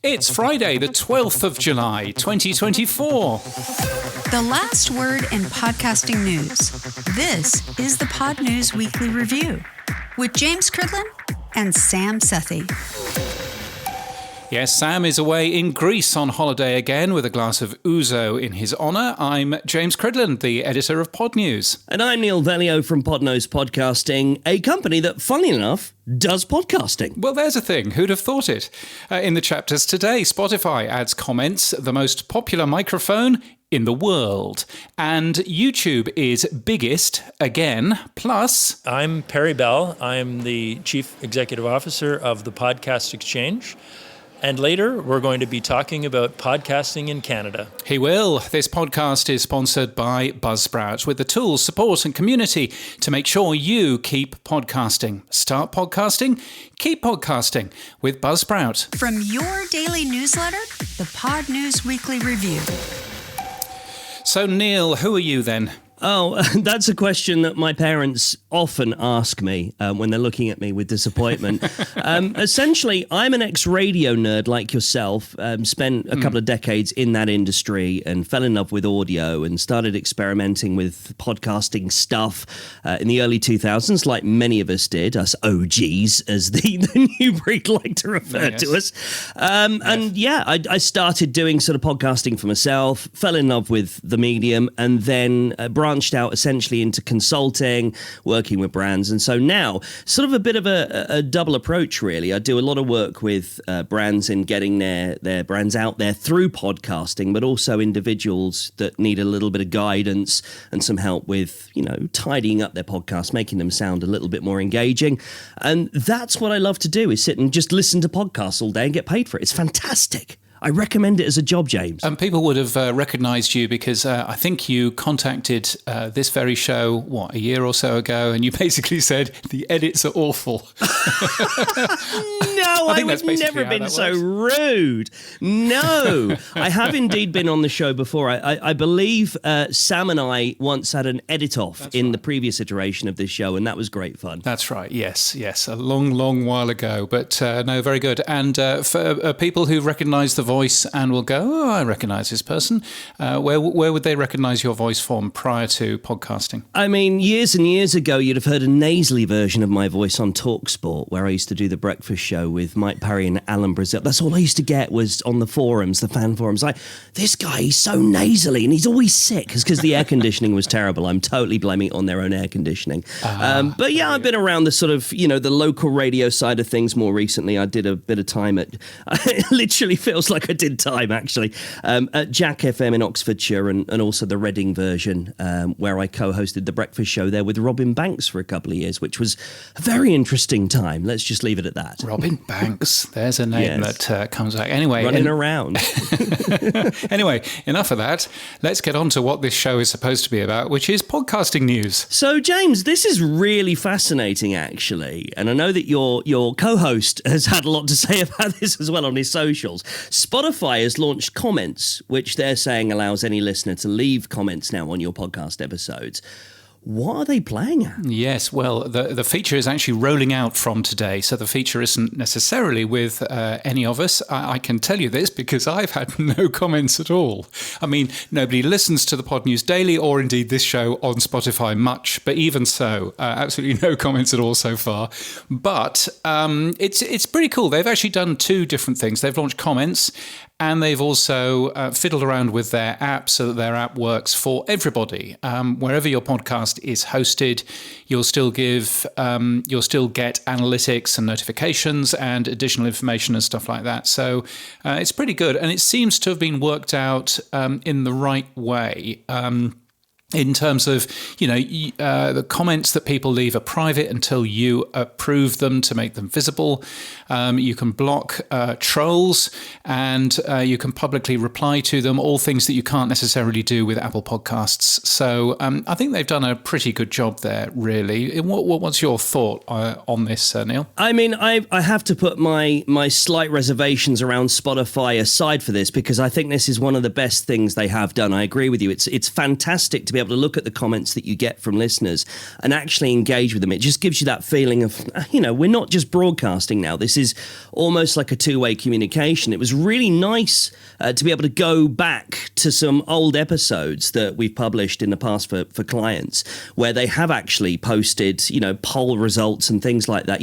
It's Friday, the 12th of July, 2024. The last word in podcasting news. This is the Pod News Weekly Review with James Cridlin and Sam Sethi. Yes, Sam is away in Greece on holiday again with a glass of ouzo in his honour. I'm James Cridlin, the editor of Pod News. And I'm Neal Veglio from Podnose Podcasting, a company that, funnily enough, does podcasting. Well, there's a thing. Who'd have thought it? In the chapters today, Spotify adds comments, the most popular microphone in the world. And YouTube is biggest again. Plus, I'm Pary Bell. I'm the Chief Executive Officer of the Podcast Exchange. And later, we're going to be talking about podcasting in Canada. He will. This podcast is sponsored by Buzzsprout with the tools, support and community to make sure you keep podcasting. Start podcasting, keep podcasting with Buzzsprout. From your daily newsletter, the Pod News Weekly Review. So, Neal, who are you then? Oh, that's a question that my parents often ask me when they're looking at me with disappointment. Essentially, I'm an ex-radio nerd like yourself, spent a couple of decades in that industry and fell in love with audio and started experimenting with podcasting stuff in the early 2000s, like many of us did, us OGs, as the new breed like to refer to us. And yeah, I started doing sort of podcasting for myself, fell in love with the medium, and then branched out essentially into consulting, working with brands. And so now, sort of a bit of a double approach, really. I do a lot of work with brands in getting their brands out there through podcasting, but also individuals that need a little bit of guidance and some help with, tidying up their podcast, making them sound a little bit more engaging. And that's what I love to do, is sit and just listen to podcasts all day and get paid for it. It's fantastic. I recommend it as a job, James. And people would have recognised you because I think you contacted this very show, a year or so ago, and you basically said, the edits are awful. No, I would never been so rude. No, I have indeed been on the show before. I believe Sam and I once had an edit-off the previous iteration of this show, and that was great fun. That's right, yes, a long, long while ago. But no, very good. And for people who recognise the voice and will go, I recognise this person, where would they recognise your voice from prior to podcasting? I mean, years and years ago, you'd have heard a nasally version of my voice on TalkSport, where I used to do the breakfast show with Mike Parry and Alan Brazil. That's all I used to get was on the forums, the fan forums. Like, this guy, he's so nasally and he's always sick. It's because the air conditioning was terrible. I'm totally blaming it on their own air conditioning. But yeah, I've been around the sort of, the local radio side of things more recently. I did a bit of time at, it literally feels like I did time actually, at Jack FM in Oxfordshire and also the Reading version, where I co-hosted the breakfast show there with Robin Banks for a couple of years, which was a very interesting time. Let's just leave it at that. Robin Banks, there's a name that comes out. Anyway, running around. Anyway, enough of that. Let's get on to what this show is supposed to be about, which is podcasting news. So, James, this is really fascinating, actually. And I know that your co-host has had a lot to say about this as well on his socials. Spotify has launched comments, which they're saying allows any listener to leave comments now on your podcast episodes. What are they playing at? Yes, well, the feature is actually rolling out from today, so the feature isn't necessarily with any of us. I can tell you this because I've had no comments at all. I mean, nobody listens to the Pod News Daily or indeed this show on Spotify much, but even so, absolutely no comments at all so far. But it's pretty cool. They've actually done two different things. They've launched comments, and they've also fiddled around with their app so that their app works for everybody. Wherever your podcast is hosted, you'll still get analytics and notifications and additional information and stuff like that. So it's pretty good, and it seems to have been worked out in the right way. In terms of, the comments that people leave are private until you approve them to make them visible. You can block trolls, and you can publicly reply to them, all things that you can't necessarily do with Apple Podcasts. So I think they've done a pretty good job there, really. What's your thought on this, Neal? I mean, I have to put my slight reservations around Spotify aside for this, because I think this is one of the best things they have done. I agree with you. It's fantastic to be be able to look at the comments that you get from listeners and actually engage with them. It just gives you that feeling of, we're not just broadcasting now. This is almost like a two-way communication. It was really nice to be able to go back to some old episodes that we've published in the past for clients, where they have actually posted, poll results and things like that.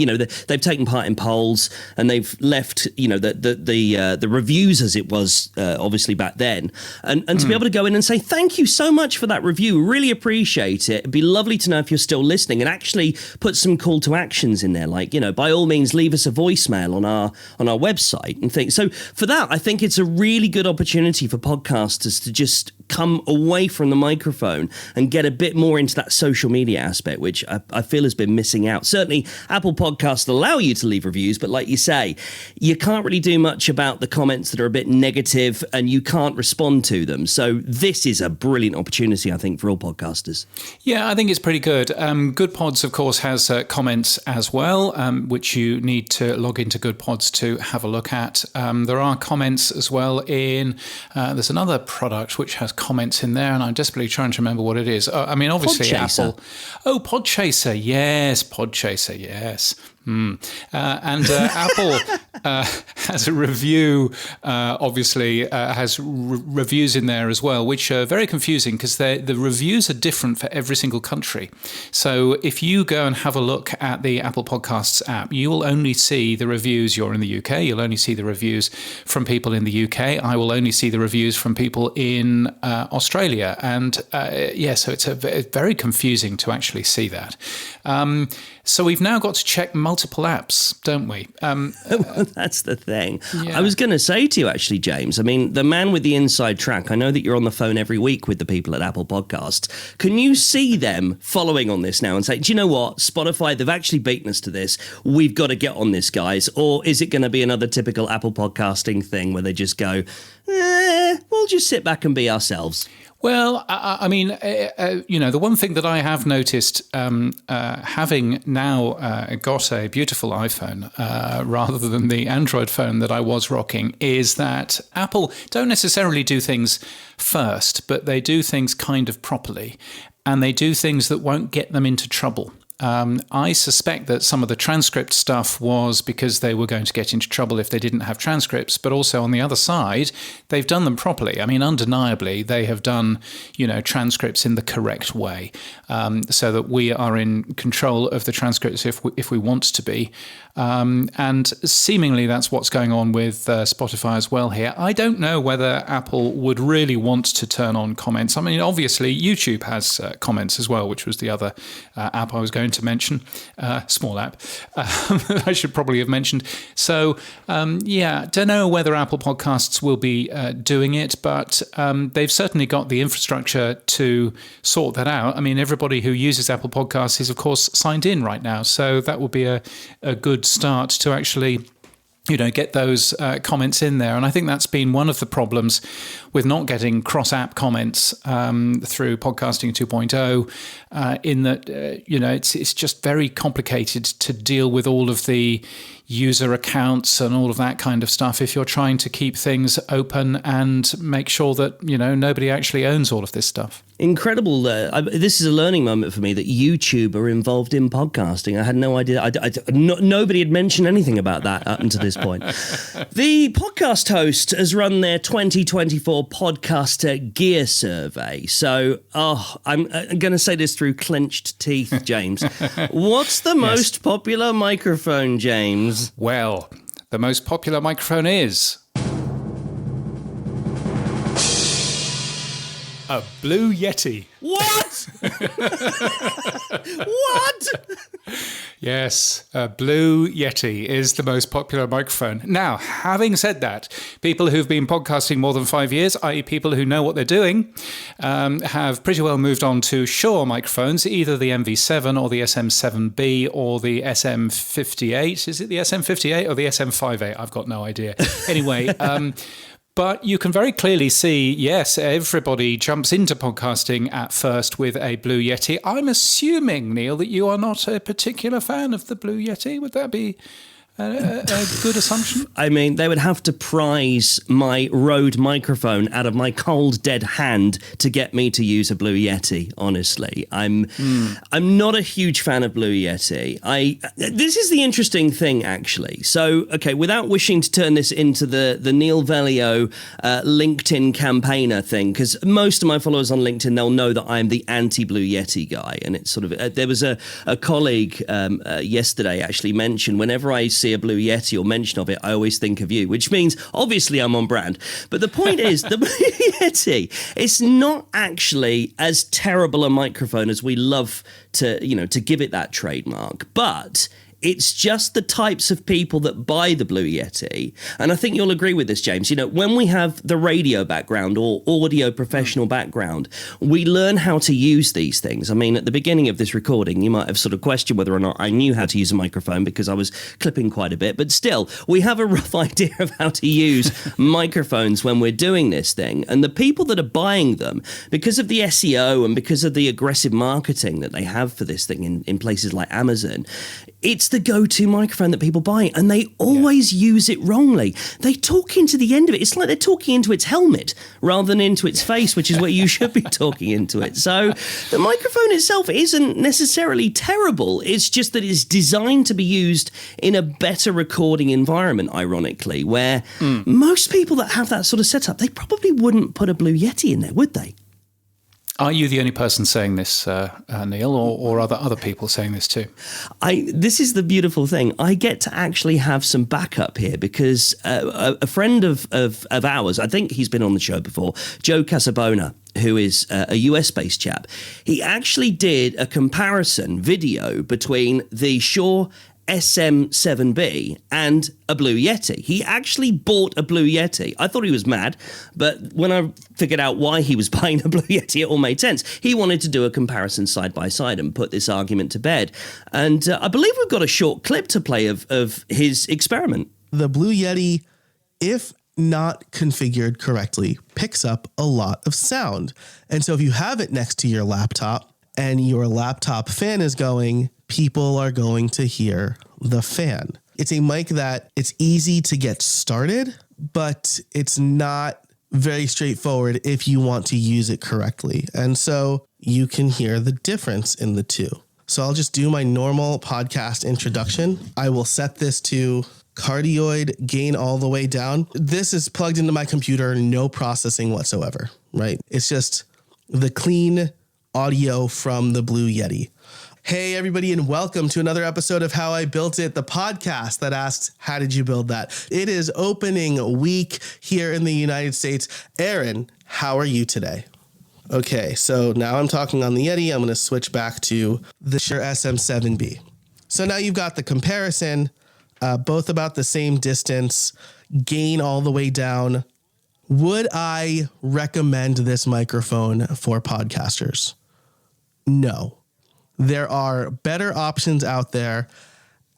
They've taken part in polls and they've left, the reviews as it was obviously back then, and to be able to go in and say thank you so much for that review, really appreciate it. It'd be lovely to know if you're still listening, and actually put some call to actions in there, like by all means leave us a voicemail on our website and things. So for that, I think it's a really good opportunity for podcasters to just come away from the microphone and get a bit more into that social media aspect, which I feel has been missing out. Certainly Apple Podcasts allow you to leave reviews, but like you say, you can't really do much about the comments that are a bit negative and you can't respond to them. So this is a brilliant opportunity, I think, for all podcasters. Yeah, I think it's pretty good. Good Pods, of course, has comments as well, which you need to log into Good Pods to have a look at. There are comments as well in, there's another product which has comments in there, and I'm desperately trying to remember what it is. Obviously Podchaser. Apple. Oh, Podchaser, yes. Podchaser, yes. And Apple has a review, obviously has reviews in there as well, which are very confusing because the reviews are different for every single country. So if you go and have a look at the Apple Podcasts app, you will only see the reviews. You're in the UK, you'll only see the reviews from people in the UK. I will only see the reviews from people in Australia. And so it's very confusing to actually see that. So we've now got to check multiple apps, don't we? That's the thing. Yeah. I was going to say to you, actually, James, the man with the inside track, I know that you're on the phone every week with the people at Apple Podcasts. Can you see them following on this now and say, do you know what? Spotify, they've actually beaten us to this. We've got to get on this, guys. Or is it going to be another typical Apple podcasting thing where they just go, we'll just sit back and be ourselves? Well, the one thing that I have noticed, having now got a beautiful iPhone rather than the Android phone that I was rocking, is that Apple don't necessarily do things first, but they do things kind of properly, and they do things that won't get them into trouble. I suspect that some of the transcript stuff was because they were going to get into trouble if they didn't have transcripts, but also on the other side, they've done them properly. Undeniably, they have done, transcripts in the correct way, so that we are in control of the transcripts if we want to be. And seemingly that's what's going on with Spotify as well here. I don't know whether Apple would really want to turn on comments. Obviously YouTube has comments as well, which was the other app I was going to mention, small app I should probably have mentioned. So don't know whether Apple Podcasts will be doing it, but they've certainly got the infrastructure to sort that out. Everybody who uses Apple Podcasts is of course signed in right now, so that will be a good start to actually get those comments in there. And I think that's been one of the problems with not getting cross-app comments through Podcasting 2.0, in that, it's just very complicated to deal with all of the user accounts and all of that kind of stuff if you're trying to keep things open and make sure that, nobody actually owns all of this stuff. Incredible. This is a learning moment for me that YouTube are involved in podcasting. I had no idea. Nobody had mentioned anything about that up until this point. The podcast host has run their 2024 Podcaster Gear Survey. So, I'm going to say this through clenched teeth, James. What's the most popular microphone, James? Well, the most popular microphone is a Blue Yeti. What? What? Yes, a Blue Yeti is the most popular microphone. Now, having said that, people who've been podcasting more than 5 years, i.e. people who know what they're doing, have pretty well moved on to Shure microphones, either the MV7 or the SM7B or the SM58. Is it the SM58 or the SM58? I've got no idea. Anyway, but you can very clearly see, yes, everybody jumps into podcasting at first with a Blue Yeti. I'm assuming, Neal, that you are not a particular fan of the Blue Yeti. Would that be a good assumption? I mean, they would have to prise my Rode microphone out of my cold, dead hand to get me to use a Blue Yeti, honestly. I'm not a huge fan of Blue Yeti. This is the interesting thing, actually. So, okay, without wishing to turn this into the Neal Veglio LinkedIn campaigner thing, because most of my followers on LinkedIn, they'll know that I'm the anti-Blue Yeti guy. And it's sort of, there was a colleague yesterday actually mentioned, whenever I see a Blue Yeti or mention of it, I always think of you, which means obviously I'm on brand. But the point is, the Blue Yeti, it's not actually as terrible a microphone as we love to give it that trademark. But it's just the types of people that buy the Blue Yeti. And I think you'll agree with this, James. When we have the radio background or audio professional background, we learn how to use these things. I mean, at the beginning of this recording, you might have sort of questioned whether or not I knew how to use a microphone because I was clipping quite a bit. But still, we have a rough idea of how to use microphones when we're doing this thing. And the people that are buying them, because of the SEO and because of the aggressive marketing that they have for this thing in places like Amazon, it's the go-to microphone that people buy, and they always use it wrongly. They talk into the end of it. It's like they're talking into its helmet rather than into its face, which is where you should be talking into it. So the microphone itself isn't necessarily terrible. It's just that it's designed to be used in a better recording environment, ironically, where most people that have that sort of setup, they probably wouldn't put a Blue Yeti in there, would they? Are you the only person saying this, Neal, or are there other people saying this too? This is the beautiful thing. I get to actually have some backup here because a friend of ours, I think he's been on the show before, Joe Casabona, who is a US-based chap, he actually did a comparison video between the Shure SM7B and a Blue Yeti. He actually bought a Blue Yeti. I thought he was mad, but when I figured out why he was buying a Blue Yeti, it all made sense. He wanted to do a comparison side by side and put this argument to bed. And I believe we've got a short clip to play of his experiment. The Blue Yeti, if not configured correctly, picks up a lot of sound. And so if you have it next to your laptop and your laptop fan is going, people are going to hear the fan. It's a mic that it's easy to get started, but it's not very straightforward if you want to use it correctly. And so you can hear the difference in the two. So I'll just do my normal podcast introduction. I will set this to cardioid gain all the way down. This is plugged into my computer, no processing whatsoever, right? It's just the clean audio from the Blue Yeti. Hey, everybody, and welcome to another episode of How I Built It, the podcast that asks, how did you build that? It is opening week here in the United States. Aaron, how are you today? Okay, so now I'm talking on the Yeti. I'm going to switch back to the Shure SM7B. So now you've got the comparison, both about the same distance, gain all the way down. Would I recommend this microphone for podcasters? No. There are better options out there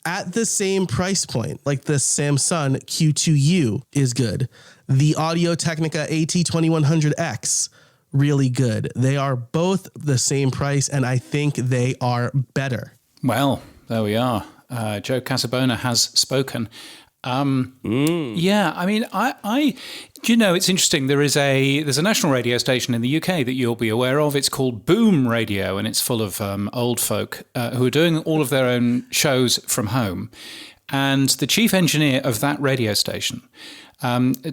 at the same price point, like the Samsung Q2U is good. The Audio-Technica AT2100X, really good. They are both the same price, and I think they are better. Well, there we are. Joe Casabona has spoken. Yeah, I mean, it's interesting. There's a national radio station in the UK that you'll be aware of. It's called Boom Radio, and it's full of old folk who are doing all of their own shows from home. And the chief engineer of that radio station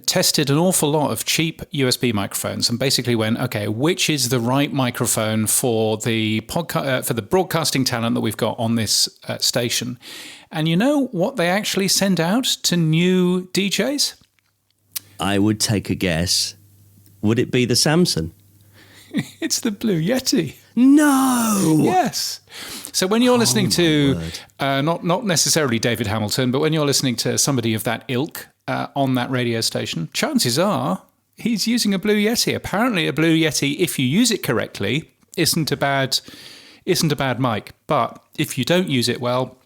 tested an awful lot of cheap USB microphones and basically went, okay, which is the right microphone for the for the broadcasting talent that we've got on this station? And you know what they actually send out to new DJs? I would take a guess. Would it be the Samsung? It's the Blue Yeti. No! Yes. So when you're listening to, not necessarily David Hamilton, but when you're listening to somebody of that ilk on that radio station, chances are he's using a Blue Yeti. Apparently a Blue Yeti, if you use it correctly, isn't a bad mic. But if you don't use it well,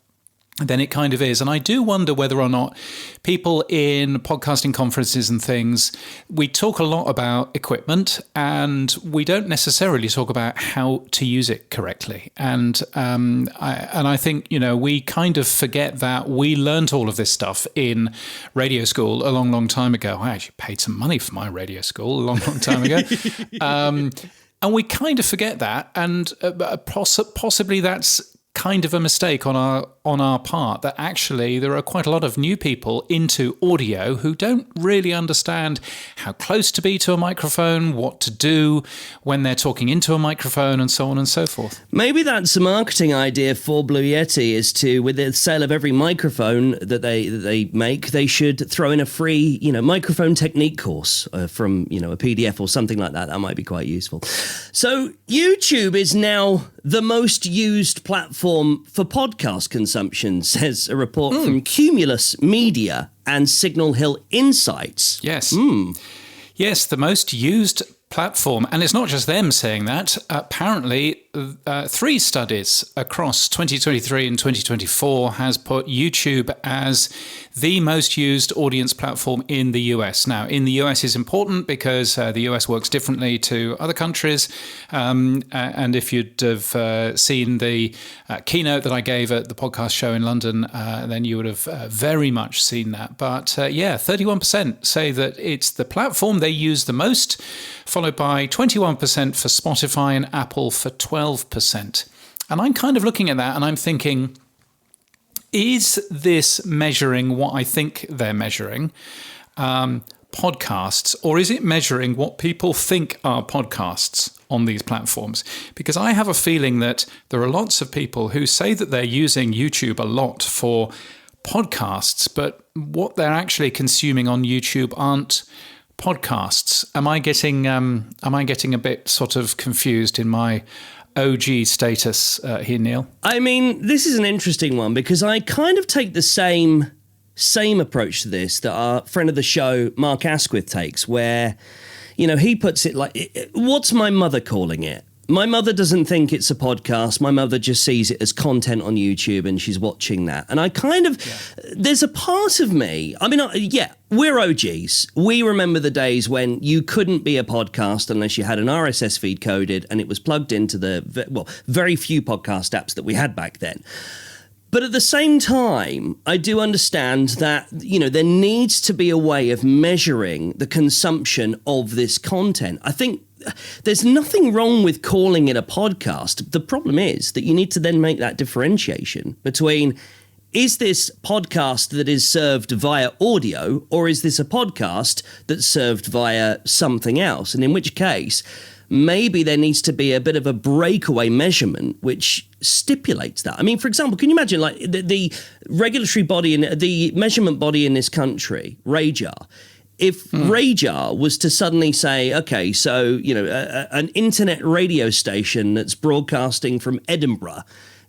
then it kind of is. And I do wonder whether or not people in podcasting conferences and things, we talk a lot about equipment and we don't necessarily talk about how to use it correctly. And I think, we kind of forget that we learned all of this stuff in radio school a long, long time ago. I actually paid some money for my radio school a long, long time ago. And we kind of forget that. And possibly that's kind of a mistake on our part, that actually there are quite a lot of new people into audio who don't really understand how close to be to a microphone, what to do when they're talking into a microphone, and so on and so forth. Maybe that's a marketing idea for Blue Yeti, is to, with the sale of every microphone that they make, they should throw in a free, microphone technique course from, a PDF or something like that. That might be quite useful. So YouTube is now the most used platform for podcast consumption, says a report from Cumulus Media and Signal Hill Insights. Yes. Yes, the most used platform. And it's not just them saying that. Apparently, 3 studies across 2023 and 2024 has put YouTube as the most used audience platform in the US. Now, in the US is important because the US works differently to other countries. And if you'd have seen the keynote that I gave at the podcast show in London, then you would have very much seen that. But 31% say that it's the platform they use the most, followed by 21% for Spotify and Apple for 12%. And I'm kind of looking at that and I'm thinking, is this measuring what I think they're measuring, podcasts, or is it measuring what people think are podcasts on these platforms? Because I have a feeling that there are lots of people who say that they're using YouTube a lot for podcasts, but what they're actually consuming on YouTube aren't podcasts. Am I getting a bit sort of confused in my OG status here, Neal? I mean, this is an interesting one because I kind of take the same approach to this that our friend of the show, Mark Asquith, takes, where, he puts it like, what's my mother calling it? My mother doesn't think it's a podcast. My mother just sees it as content on YouTube and she's watching that. And I kind of, there's a part of me, we're OGs. We remember the days when you couldn't be a podcast unless you had an RSS feed coded and it was plugged into very few podcast apps that we had back then. But at the same time, I do understand that, there needs to be a way of measuring the consumption of this content. I think there's nothing wrong with calling it a podcast. The problem is that you need to then make that differentiation between, is this podcast that is served via audio, or is this a podcast that's served via something else? And in which case, maybe there needs to be a bit of a breakaway measurement which stipulates that. I mean, for example, can you imagine like the regulatory body and the measurement body in this country, RAJAR, if RAJAR was to suddenly say, okay, so, an internet radio station that's broadcasting from Edinburgh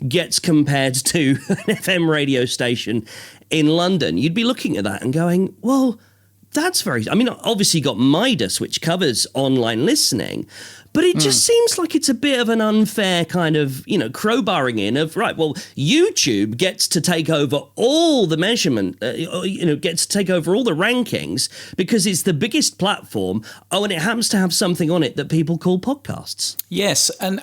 gets compared to an FM radio station in London, you'd be looking at that and going, well, that's obviously you got Midas, which covers online listening, but it just seems like it's a bit of an unfair kind of, crowbarring in of, right, well, YouTube gets to take over all the measurement, gets to take over all the rankings because it's the biggest platform. Oh, and it happens to have something on it that people call podcasts. Yes. And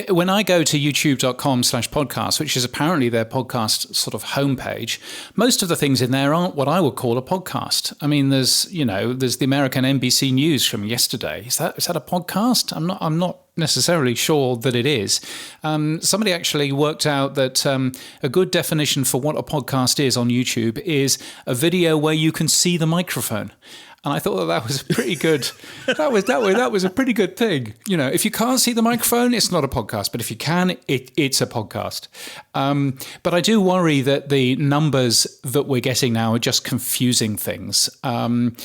when I go to youtube.com/podcast, which is apparently their podcast sort of homepage, most of the things in there aren't what I would call a podcast. I mean, there's the American NBC News from yesterday. Is that a podcast? I'm not necessarily sure that it is. Somebody actually worked out that a good definition for what a podcast is on YouTube is a video where you can see the microphone. And I thought that was a pretty good. That was a pretty good thing. If you can't see the microphone, it's not a podcast. But if you can, it's a podcast. But I do worry that the numbers that we're getting now are just confusing things. I've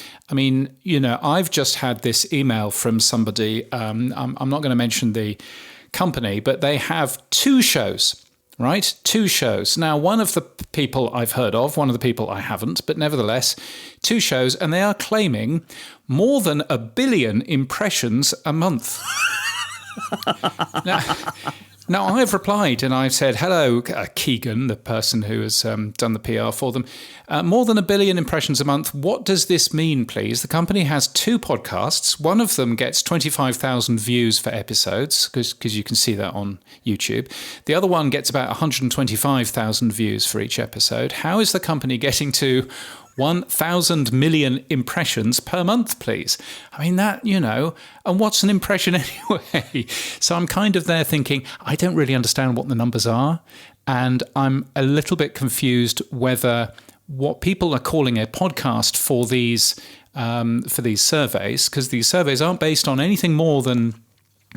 just had this email from somebody. I'm not going to mention the company, but they have 2 shows. Right? 2 shows. Now, one of the people I've heard of, one of the people I haven't, but nevertheless, 2 shows, and they are claiming more than 1 billion impressions a month. Now, Now, I've replied and I've said, hello, Keegan, the person who has done the PR for them. More than 1 billion impressions a month. What does this mean, please? The company has 2 podcasts. One of them gets 25,000 views for episodes, because you can see that on YouTube. The other one gets about 125,000 views for each episode. How is the company getting to 1,000 million impressions per month, please? I mean, that, and what's an impression anyway? So I'm kind of there thinking, I don't really understand what the numbers are. And I'm a little bit confused whether what people are calling a podcast for these surveys, because these surveys aren't based on anything more than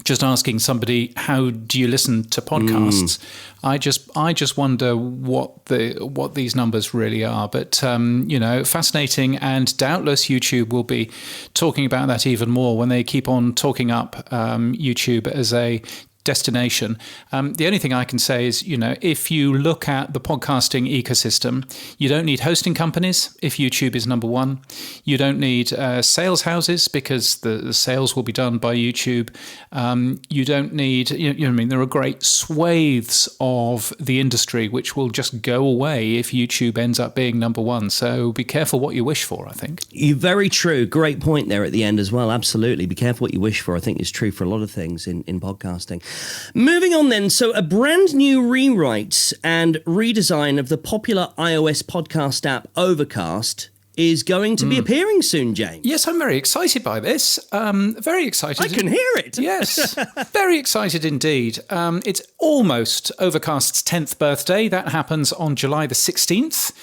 just asking somebody, how do you listen to podcasts? I just wonder what these numbers really are. But fascinating, and doubtless YouTube will be talking about that even more when they keep on talking up YouTube as a destination. The only thing I can say is, if you look at the podcasting ecosystem, you don't need hosting companies if YouTube is number one. You don't need sales houses because the sales will be done by YouTube. You don't need, there are great swathes of the industry which will just go away if YouTube ends up being number one. So be careful what you wish for, I think. You're very true. Great point there at the end as well. Absolutely. Be careful what you wish for. I think it's true for a lot of things in podcasting. Moving on then, so a brand new rewrite and redesign of the popular iOS podcast app Overcast is going to be appearing soon, James. Yes, I'm very excited by this. Very excited. I can hear it. Yes, very excited indeed. It's almost Overcast's 10th birthday. That happens on July the 16th.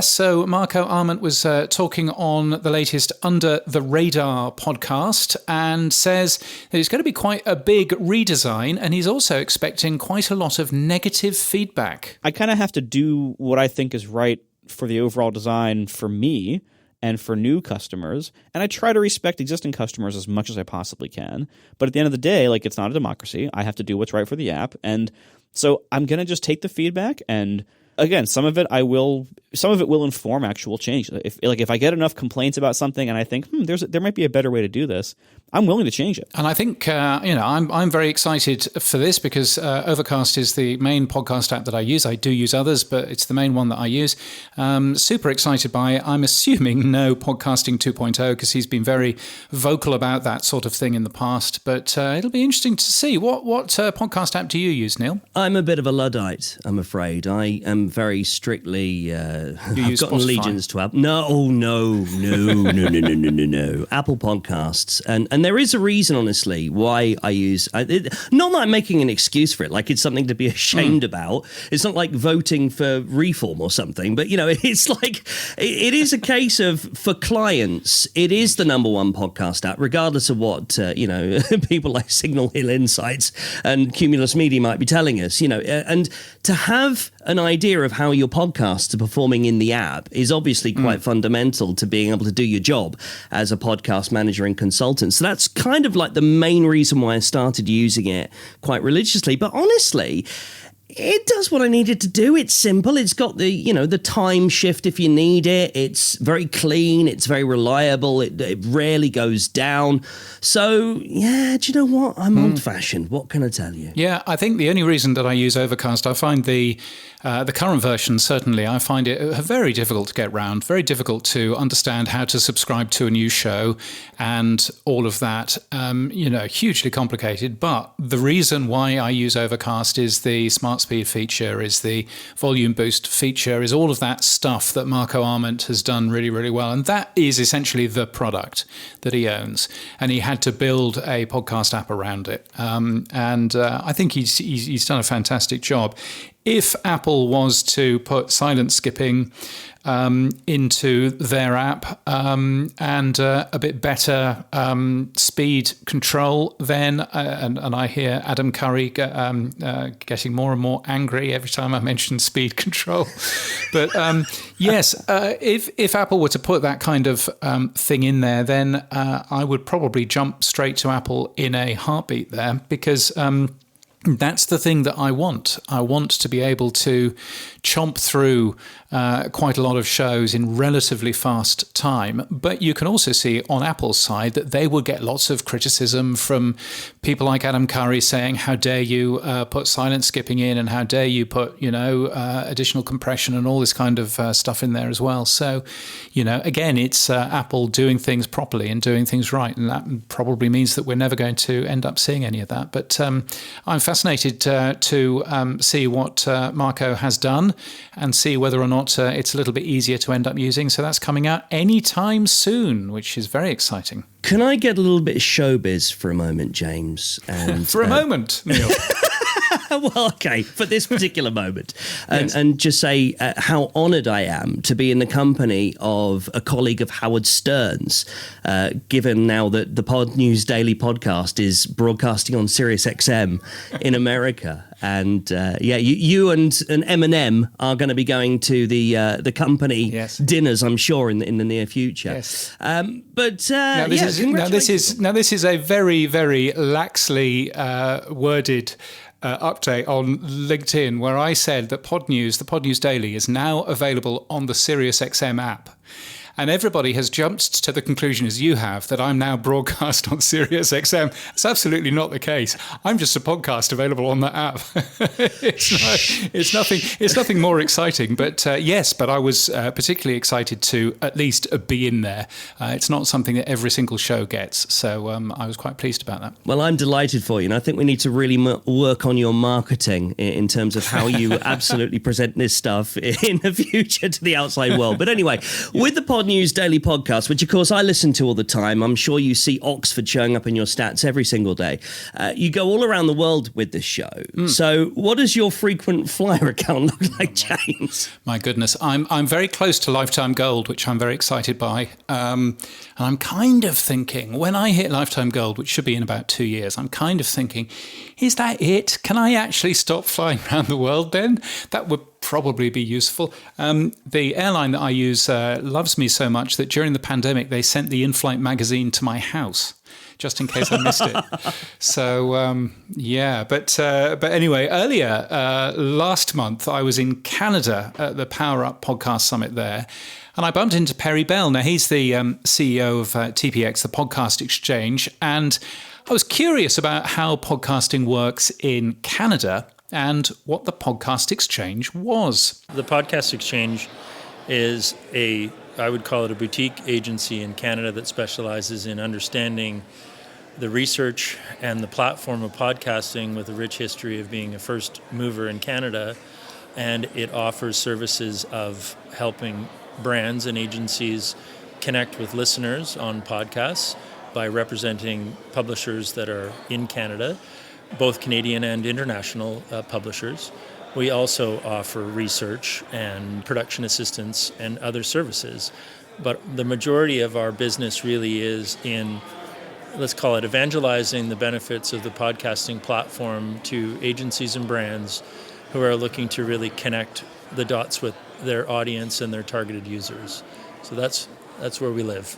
So Marco Arment was talking on the latest Under the Radar podcast and says that it's going to be quite a big redesign, and he's also expecting quite a lot of negative feedback. I kind of have to do what I think is right for the overall design for me and for new customers, and I try to respect existing customers as much as I possibly can. But at the end of the day, it's not a democracy. I have to do what's right for the app, and so I'm going to just take the feedback and again, some of it will inform actual change. If I get enough complaints about something and I think there might be a better way to do this, I'm willing to change it. And I think I'm very excited for this because Overcast is the main podcast app that I use. I do use others, but it's the main one that I use. Super excited by it. I'm assuming no podcasting 2.0 because he's been very vocal about that sort of thing in the past. But it'll be interesting to see what podcast app do you use, Neil? I'm a bit of a Luddite, I'm afraid. I am very strictly I've got allegiance to Apple. No. Apple Podcasts, and there is a reason, honestly, why I use. Not that I'm making an excuse for it, like it's something to be ashamed about. It's not like voting for reform or something, but it's like it is a case of for clients, it is the number one podcast app, regardless of what people like Signal Hill Insights and Cumulus Media might be telling us. And to have an idea of how your podcasts are performing in the app is obviously quite fundamental to being able to do your job as a podcast manager and consultant. So that's kind of like the main reason why I started using it quite religiously. But honestly, it does what I needed to do. It's simple. It's got the time shift if you need it. It's very clean. It's very reliable. It rarely goes down. So, yeah, do you know what? I'm old-fashioned. What can I tell you? Yeah, I think the only reason that I use Overcast, I find the current version, certainly, I find it very difficult to get round, very difficult to understand how to subscribe to a new show and all of that, hugely complicated. But the reason why I use Overcast is the Smart Speed feature, is the volume boost feature, is all of that stuff that Marco Arment has done really, really well. And that is essentially the product that he owns. And he had to build a podcast app around it. I think he's done a fantastic job. If Apple was to put silent skipping into their app and a bit better speed control, then and I hear Adam Curry getting more and more angry every time I mention speed control. But yes, if Apple were to put that kind of thing in there, then I would probably jump straight to Apple in a heartbeat there because that's the thing that I want. I want to be able to chomp through quite a lot of shows in relatively fast time. But you can also see on Apple's side that they will get lots of criticism from people like Adam Curry saying, how dare you put silent skipping in, and how dare you put, additional compression and all this kind of stuff in there as well. So, again, it's Apple doing things properly and doing things right. And that probably means that we're never going to end up seeing any of that. But I'm fascinated to see what Marco has done and see whether or not it's a little bit easier to end up using. So that's coming out anytime soon, which is very exciting. Can I get a little bit of showbiz for a moment, James? And, for a moment, Neal. Well, okay, for this particular moment. Yes. And just say how honoured I am to be in the company of a colleague of Howard Stern's, given now that the Pod News Daily podcast is broadcasting on Sirius XM in America. And you and Eminem are going to be going to the company dinners, I'm sure, in the near future. Yes. This is a very, very laxly worded update on LinkedIn, where I said that the Pod News Daily, is now available on the Sirius XM app. And everybody has jumped to the conclusion, as you have, that I'm now broadcast on Sirius XM. It's absolutely not the case. I'm just a podcast available on that app. It's nothing more exciting. But but I was particularly excited to at least be in there. It's not something that every single show gets. So I was quite pleased about that. Well, I'm delighted for you. And I think we need to really work on your marketing in terms of how you absolutely present this stuff in the future to the outside world. But anyway, with the Pod News Daily podcast, which of course I listen to all the time, I'm sure you see Oxford showing up in your stats every single day. You go all around the world with this show. So what does your frequent flyer account look like, James? My goodness, I'm very close to lifetime gold, which I'm very excited by. And I'm kind of thinking, when I hit lifetime gold, which should be in about 2 years, I'm kind of thinking, is that it? Can I actually stop flying around the world then? That would probably be useful. The airline that I use loves me so much that during the pandemic, they sent the in-flight magazine to my house, just in case I missed it. So, But anyway, earlier last month, I was in Canada at the Power Up Podcast Summit there, and I bumped into Pary Bell. Now, he's the CEO of TPX, the Podcast Exchange, and I was curious about how podcasting works in Canada and what the Podcast Exchange was. The Podcast Exchange is I would call it a boutique agency in Canada that specializes in understanding the research and the platform of podcasting, with a rich history of being a first mover in Canada. And it offers services of helping brands and agencies connect with listeners on podcasts by representing publishers that are in Canada, both Canadian and international publishers. We also offer research and production assistance and other services. But the majority of our business really is in, let's call it, evangelizing the benefits of the podcasting platform to agencies and brands who are looking to really connect the dots with their audience and their targeted users. So that's where we live.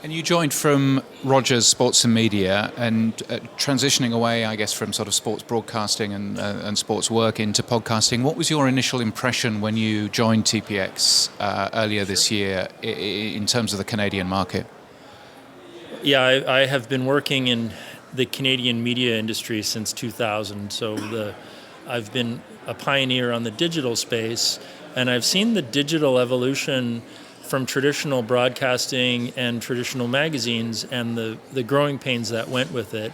And you joined from Rogers Sports and Media, and transitioning away, I guess, from sort of sports broadcasting and sports work into podcasting. What was your initial impression when you joined TPX earlier this year in terms of the Canadian market? Yeah, I have been working in the Canadian media industry since 2000. So I've been a pioneer on the digital space, and I've seen the digital evolution from traditional broadcasting and traditional magazines and the growing pains that went with it.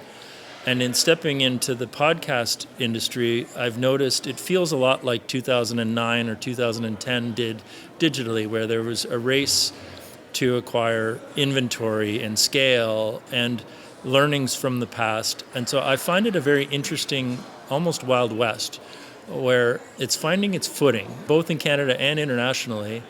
And in stepping into the podcast industry, I've noticed it feels a lot like 2009 or 2010 did digitally, where there was a race to acquire inventory and scale and learnings from the past. And so I find it a very interesting, almost Wild West, where it's finding its footing, both in Canada and internationally.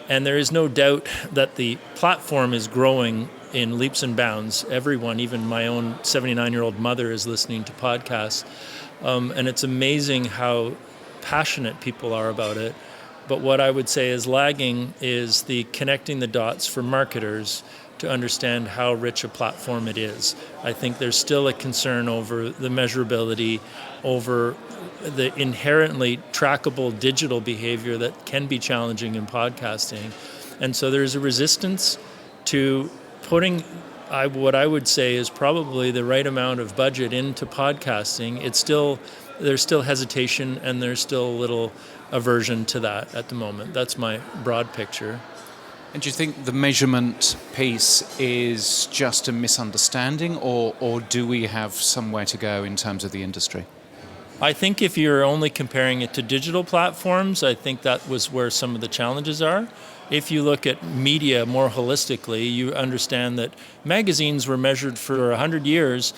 And there is no doubt that the platform is growing in leaps and bounds. Everyone, even my own 79-year-old mother, is listening to podcasts. And it's amazing how passionate people are about it. But what I would say is lagging is the connecting the dots for marketers to understand how rich a platform it is. I think there's still a concern over the measurability, over the inherently trackable digital behavior that can be challenging in podcasting. And so there's a resistance to putting what I would say is probably the right amount of budget into podcasting. There's still hesitation, and there's still a little aversion to that at the moment. That's my broad picture. And do you think the measurement piece is just a misunderstanding, or do we have somewhere to go in terms of the industry? I think if you're only comparing it to digital platforms, I think that was where some of the challenges are. If you look at media more holistically, you understand that magazines were measured for 100 years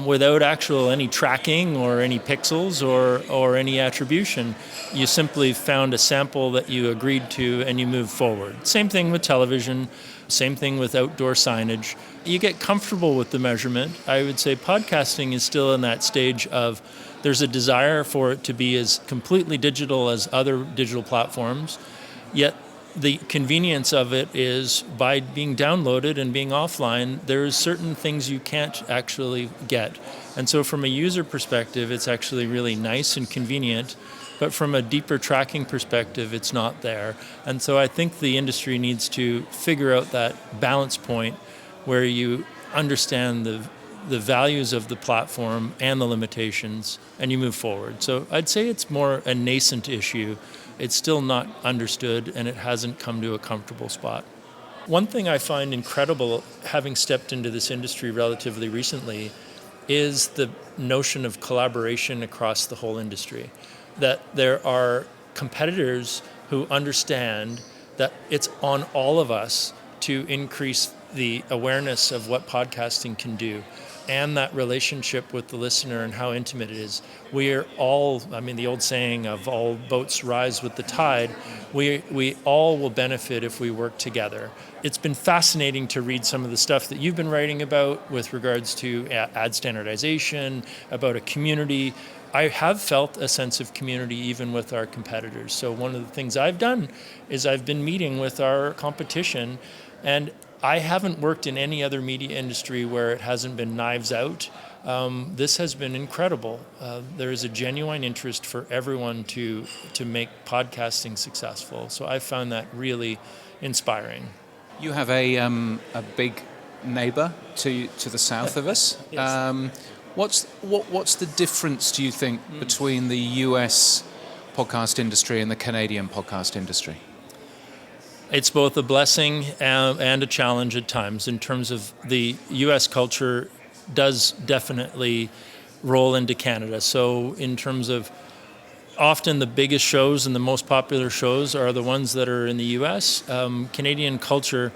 without any tracking or any pixels or any attribution. You simply found a sample that you agreed to and you moved forward. Same thing with television, same thing with outdoor signage. You get comfortable with the measurement. I would say podcasting is still in that stage of there's a desire for it to be as completely digital as other digital platforms, yet the convenience of it is by being downloaded and being offline, there's certain things you can't actually get. And so from a user perspective, it's actually really nice and convenient, but from a deeper tracking perspective, it's not there. And so I think the industry needs to figure out that balance point where you understand the values of the platform and the limitations, and you move forward. So I'd say it's more a nascent issue. It's still not understood, and it hasn't come to a comfortable spot. One thing I find incredible, having stepped into this industry relatively recently, is the notion of collaboration across the whole industry. That there are competitors who understand that it's on all of us to increase the awareness of what podcasting can do, and that relationship with the listener and how intimate it is. We are all, the old saying of all boats rise with the tide, we all will benefit if we work together. It's been fascinating to read some of the stuff that you've been writing about with regards to ad standardization, about a community. I have felt a sense of community even with our competitors. So one of the things I've done is I've been meeting with our competition, and I haven't worked in any other media industry where it hasn't been knives out. This has been incredible. There is a genuine interest for everyone to make podcasting successful. So I found that really inspiring. You have a big neighbour to the south of us. Yes. What's the difference, do you think, between the US podcast industry and the Canadian podcast industry? It's both a blessing and a challenge at times in terms of the U.S. culture does definitely roll into Canada. So in terms of often the biggest shows and the most popular shows are the ones that are in the U.S. Canadian culture,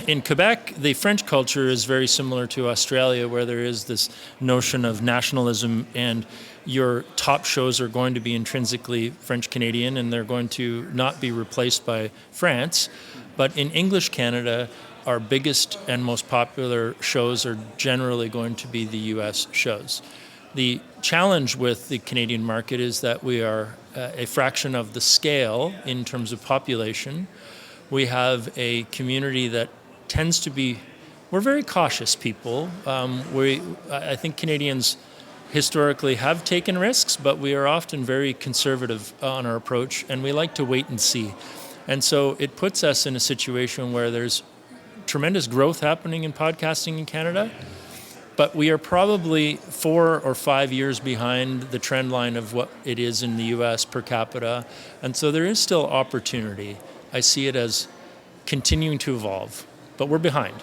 in Quebec, the French culture is very similar to Australia, where there is this notion of nationalism, and your top shows are going to be intrinsically French-Canadian, and they're going to not be replaced by France. But in English Canada, our biggest and most popular shows are generally going to be the U.S. shows. The challenge with the Canadian market is that we are a fraction of the scale in terms of population. We have a community that tends to be, we're very cautious people. I think Canadians historically have taken risks, but we are often very conservative on our approach, and we like to wait and see. And so it puts us in a situation where there's tremendous growth happening in podcasting in Canada, but we are probably 4 or 5 years behind the trend line of what it is in the US per capita. And so there is still opportunity. I see it as continuing to evolve, but we're behind.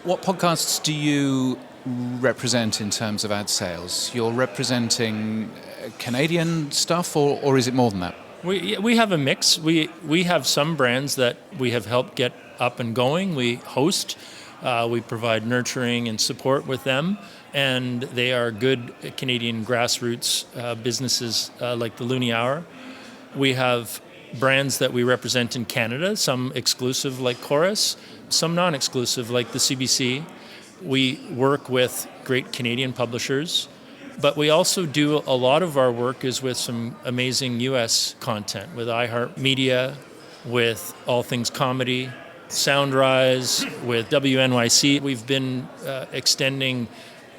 What podcasts do you represent in terms of ad sales? You're representing Canadian stuff, or is it more than that? We have a mix. We have some brands that we have helped get up and going. We host, we provide nurturing and support with them, and they are good Canadian grassroots businesses like the Loonie Hour. We have brands that we represent in Canada, some exclusive like Chorus, some non-exclusive like the CBC. We work with great Canadian publishers, but we also do a lot of our work is with some amazing US content, with iHeartMedia, with All Things Comedy, Soundrise, with WNYC. We've been extending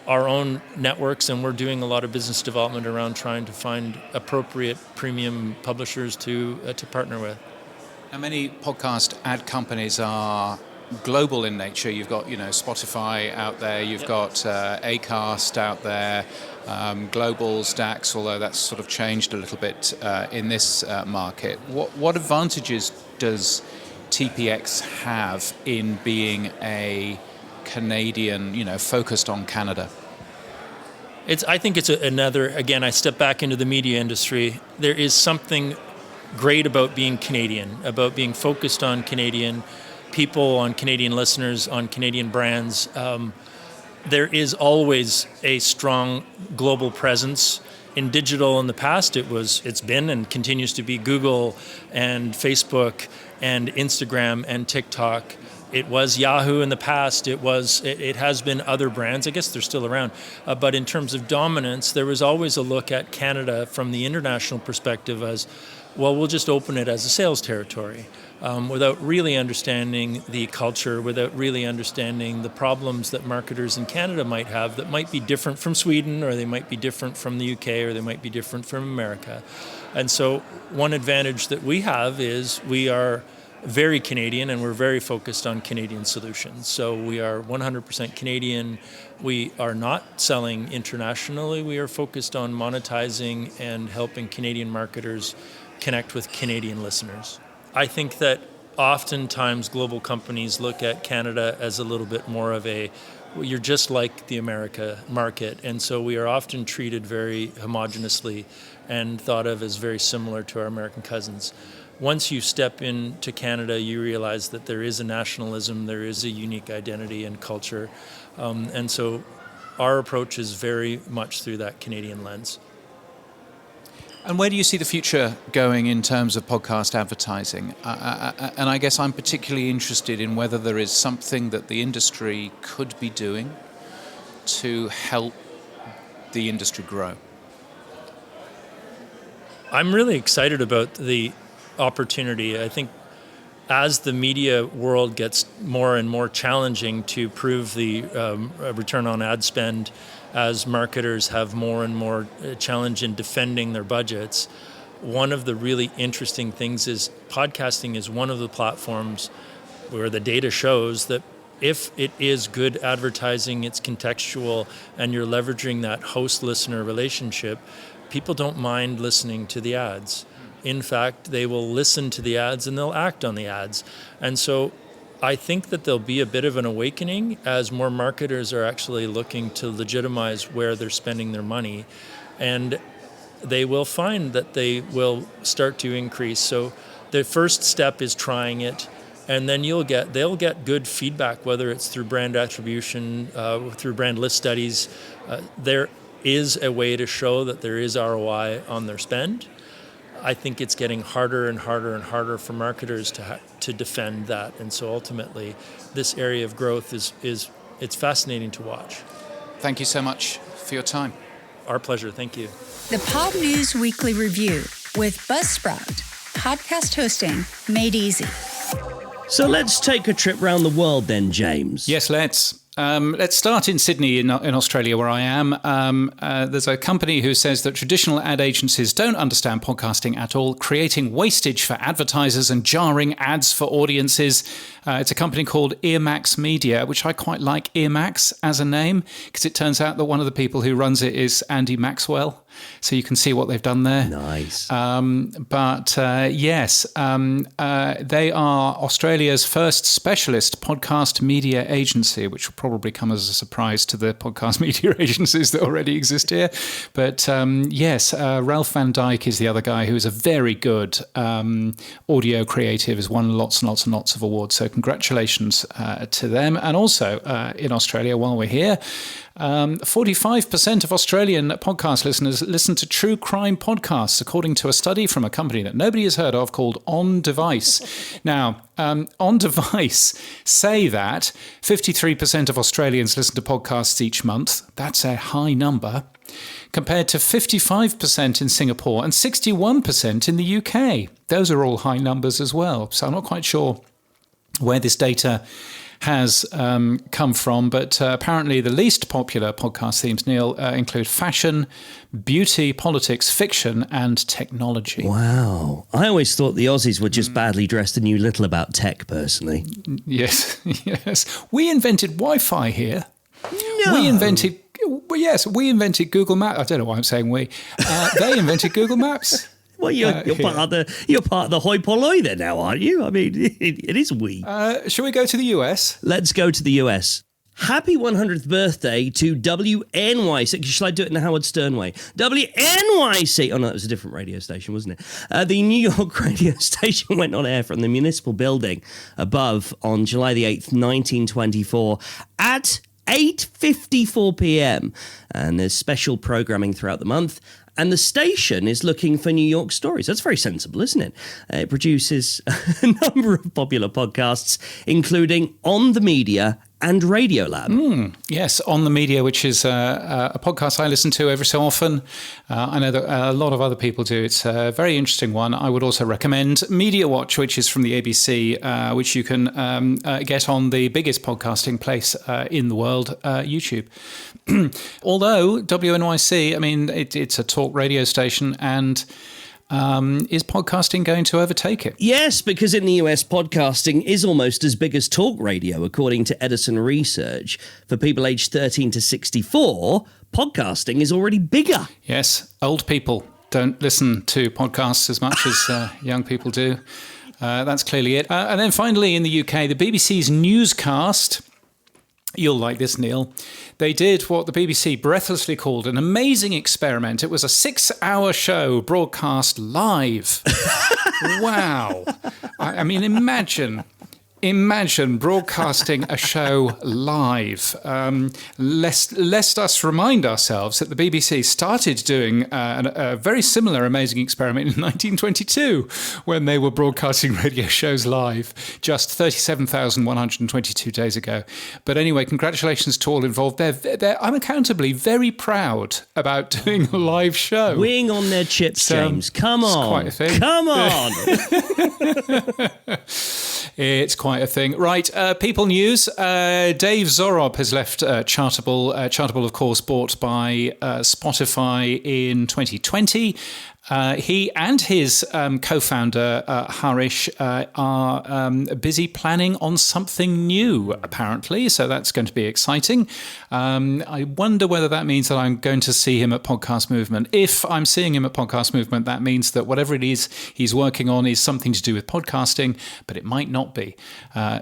our own networks, and we're doing a lot of business development around trying to find appropriate premium publishers to partner with. Now, many podcast ad companies are global in nature. You've got, Spotify out there. You've got Acast out there. Global DAX, although that's sort of changed a little bit in this market. What advantages does TPX have in being a Canadian, focused on Canada? I think it's another, again, I step back into the media industry. There is something great about being Canadian, about being focused on Canadian people, on Canadian listeners, on Canadian brands. There is always a strong global presence. In digital in the past, it's been and continues to be Google and Facebook and Instagram and TikTok. It was Yahoo in the past. It has been other brands. I guess they're still around. But in terms of dominance, there was always a look at Canada from the international perspective as, well, we'll just open it as a sales territory without really understanding the culture, without really understanding the problems that marketers in Canada might have that might be different from Sweden, or they might be different from the UK, or they might be different from America. And so one advantage that we have is we are very Canadian, and we're very focused on Canadian solutions. So we are 100% Canadian. We are not selling internationally. We are focused on monetizing and helping Canadian marketers connect with Canadian listeners. I think that oftentimes global companies look at Canada as a little bit more of you're just like the America market. And so we are often treated very homogeneously and thought of as very similar to our American cousins. Once you step into Canada, you realize that there is a nationalism, there is a unique identity and culture. And so our approach is very much through that Canadian lens. And where do you see the future going in terms of podcast advertising? And I guess I'm particularly interested in whether there is something that the industry could be doing to help the industry grow. I'm really excited about the opportunity. I think as the media world gets more and more challenging to prove the return on ad spend, as marketers have more and more challenge in defending their budgets, one of the really interesting things is podcasting is one of the platforms where the data shows that if it is good advertising, it's contextual, and you're leveraging that host-listener relationship, people don't mind listening to the ads. In fact, they will listen to the ads and they'll act on the ads. And so I think that there'll be a bit of an awakening as more marketers are actually looking to legitimize where they're spending their money. And they will find that they will start to increase. So the first step is trying it, and then they'll get good feedback, whether it's through brand attribution, through brand list studies. There is a way to show that there is ROI on their spend. I think it's getting harder and harder and harder for marketers to defend that, and so ultimately, this area of growth it's fascinating to watch. Thank you so much for your time. Our pleasure. Thank you. The Pod News Weekly Review with Buzzsprout. Podcast hosting made easy. So let's take a trip around the world then, James. Yes, let's. Let's start in Sydney, in Australia, where I am. There's a company who says that traditional ad agencies don't understand podcasting at all, creating wastage for advertisers and jarring ads for audiences. It's a company called Earmax Media, which I quite like Earmax as a name, because it turns out that one of the people who runs it is Andy Maxwell. So you can see what they've done there. Nice. Yes, they are Australia's first specialist podcast media agency, which will probably come as a surprise to the podcast media agencies that already exist here. But yes, Ralph Van Dyke is the other guy who is a very good audio creative, has won lots and lots and lots of awards. So congratulations to them. And also in Australia, while we're here, 45% of Australian podcast listeners listen to true crime podcasts, according to a study from a company that nobody has heard of called On Device. Now, On Device say that 53% of Australians listen to podcasts each month. That's a high number, compared to 55% in Singapore and 61% in the UK. Those are all high numbers as well. So I'm not quite sure where this data has come from. But apparently the least popular podcast themes, Neil, include fashion, beauty, politics, fiction, and technology. Wow. I always thought the Aussies were just badly dressed and knew little about tech, personally. Yes, yes. We invented Wi-Fi here. No. We invented Google Maps. I don't know why I'm saying we. They invented Google Maps. Well, you're part of the hoi polloi there now, aren't you? I mean, it is we. Shall we go to the US? Let's go to the US. Happy 100th birthday to WNYC. Shall I do it in the Howard Stern way? WNYC. Oh, no, that was a different radio station, wasn't it? The New York radio station went on air from the municipal building above on July the 8th, 1924 at 8:54 p.m. And there's special programming throughout the month. And the station is looking for New York stories. That's very sensible, isn't it? It produces a number of popular podcasts, including On the Media and Radiolab. Yes, On the Media, which is a podcast I listen to every so often. I know that a lot of other people do. It's a very interesting one. I would also recommend Media Watch, which is from the ABC, which you can get on the biggest podcasting place in the world, YouTube. Although WNYC, I mean, it's a talk radio station, and is podcasting going to overtake it? Yes, because in the US, podcasting is almost as big as talk radio, according to Edison Research. For people aged 13 to 64, podcasting is already bigger. Yes, old people don't listen to podcasts as much as young people do. That's clearly it. And then finally, in the UK, the BBC's newscast. You'll like this, Neil. They did what the BBC breathlessly called an amazing experiment. It was a 6-hour show broadcast live. Wow. I mean, imagine broadcasting a show live. Lest us remind ourselves that the BBC started doing a very similar amazing experiment in 1922 when they were broadcasting radio shows live just 37,122 days ago. But anyway, congratulations to all involved. They're unaccountably very proud about doing a live show. Weighing on their chips, James. Come on. It's quite a thing. Come on. It's quite a thing. Right, People News. Dave Zorob has left Chartable. Chartable, of course, bought by Spotify in 2020. He and his co-founder, Harish, are busy planning on something new, apparently. So that's going to be exciting. I wonder whether that means that I'm going to see him at Podcast Movement. If I'm seeing him at Podcast Movement, that means that whatever it is he's working on is something to do with podcasting, but it might not be.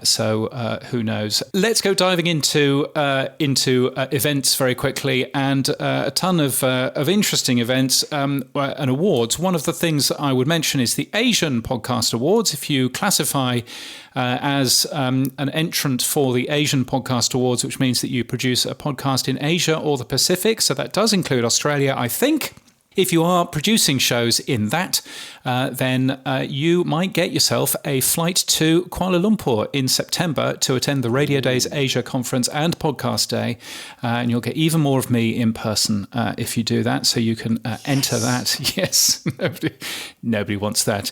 So who knows? Let's go diving into events very quickly, and a ton of interesting events and awards. One of the things I would mention is the Asian Podcast Awards. If you classify as an entrant for the Asian Podcast Awards, which means that you produce a podcast in Asia or the Pacific, so that does include Australia, I think. If you are producing shows in that, then you might get yourself a flight to Kuala Lumpur in September to attend the Radio Days Asia Conference and Podcast Day. And you'll get even more of me in person if you do that. So you can enter that. Yes, nobody wants that.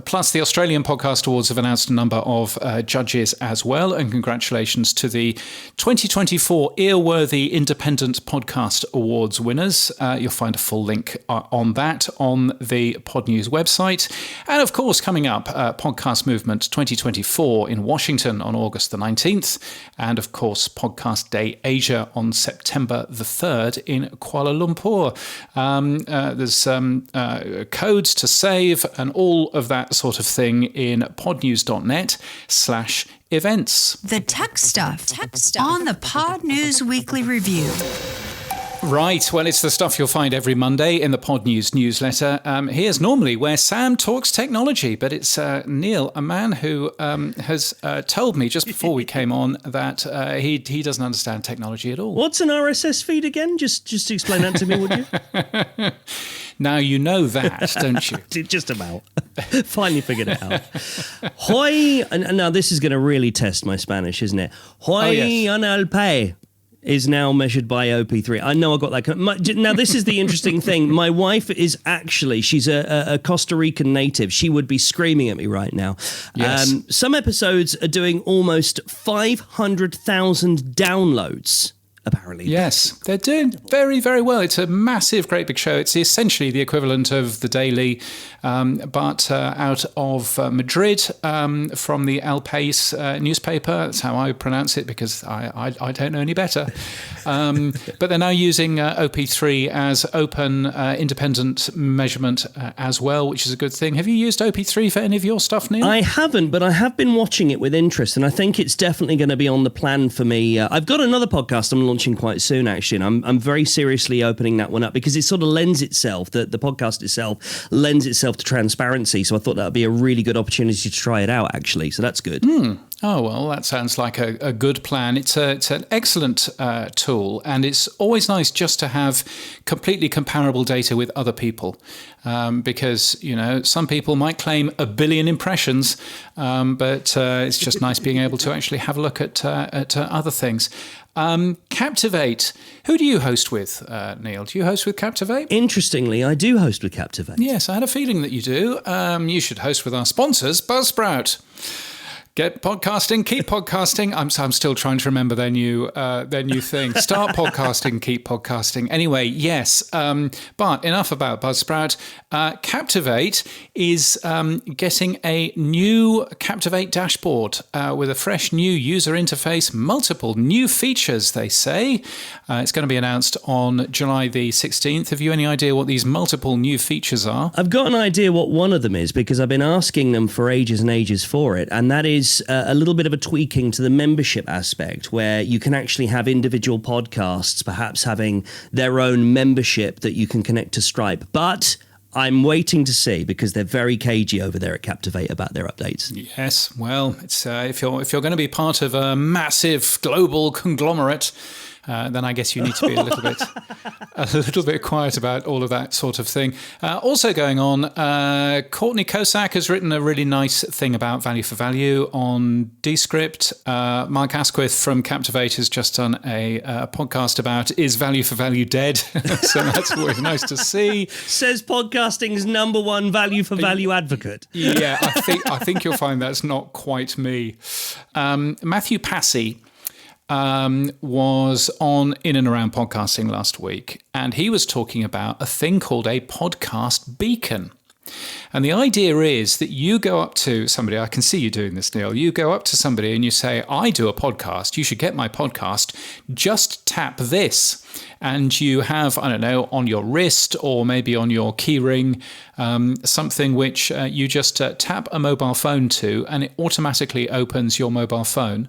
Plus, the Australian Podcast Awards have announced a number of judges as well. And congratulations to the 2024 Earworthy Independent Podcast Awards winners. You'll find a full link on that on the Pod News website. And of course, coming up, Podcast Movement 2024 in Washington on August the 19th. And of course, Podcast Day Asia on September the 3rd in Kuala Lumpur. There's codes to save and all of that sort of thing in podnews.net/events. The tech stuff on the Pod News Weekly Review. Right, well, it's the stuff you'll find every Monday in the Pod News newsletter. Here's normally where Sam talks technology, but it's Neil, a man who has told me just before we came on that he doesn't understand technology at all. What's an RSS feed again? Just explain that to me, would you? Now you know that, don't you? Just about. Finally figured it out. Hoy, and now this is going to really test my Spanish, isn't it? Hoy Oh, yes. en el pay. is now measured by OP3. I know I got that. Now, this is the interesting thing. My wife is actually, she's a Costa Rican native. She would be screaming at me right now. Yes. Some episodes are doing almost 500,000 downloads. Apparently. Yes, they're doing very, very well. It's a massive, great big show. It's essentially the equivalent of The Daily, but out of Madrid from the El País newspaper. That's how I pronounce it because I don't know any better. But they're now using OP3 as open, independent measurement as well, which is a good thing. Have you used OP3 for any of your stuff, Neil? I haven't, but I have been watching it with interest, and I think it's definitely going to be on the plan for me. I've got another podcast I'm launching quite soon, actually, and I'm very seriously opening that one up because it sort of lends itself, the podcast itself lends itself to transparency, so I thought that would be a really good opportunity to try it out, actually, so that's good. Oh, well, that sounds like a good plan. It's an excellent tool, and it's always nice just to have completely comparable data with other people because, you know, some people might claim 1 billion impressions, but it's just nice being able to actually have a look at other things. Captivate. Who do you host with, Neil? Do you host with Captivate? Interestingly, I do host with Captivate. Yes, I had a feeling that you do. You should host with our sponsors, Buzzsprout. Get podcasting, keep podcasting. I'm still trying to remember their new thing. Start podcasting, keep podcasting. Anyway, yes. But enough about Buzzsprout. Captivate is getting a new Captivate dashboard with a fresh new user interface, multiple new features, they say. It's going to be announced on July the 16th. Have you any idea what these multiple new features are? I've got an idea what one of them is because I've been asking them for ages and ages for it, and that is a little bit of a tweaking to the membership aspect where you can actually have individual podcasts perhaps having their own membership that you can connect to Stripe. But I'm waiting to see because they're very cagey over there at Captivate about their updates. Yes, well, it's if you're going to be part of a massive global conglomerate, then I guess you need to be a little bit quiet about all of that sort of thing. Also going on, Courtney Kosak has written a really nice thing about value for value on Descript. Mark Asquith from Captivate has just done a podcast about is value for value dead? So that's always nice to see. Says podcasting's number one value for value advocate. Yeah, I think you'll find that's not quite me. Matthew Passy was on In and Around Podcasting last week, and he was talking about a thing called a podcast beacon. And the idea is that you go up to somebody, I can see you doing this, Neil, you go up to somebody and you say, I do a podcast, you should get my podcast, just tap this. And you have, I don't know, on your wrist or maybe on your keyring, something which you just tap a mobile phone to, and it automatically opens your mobile phone.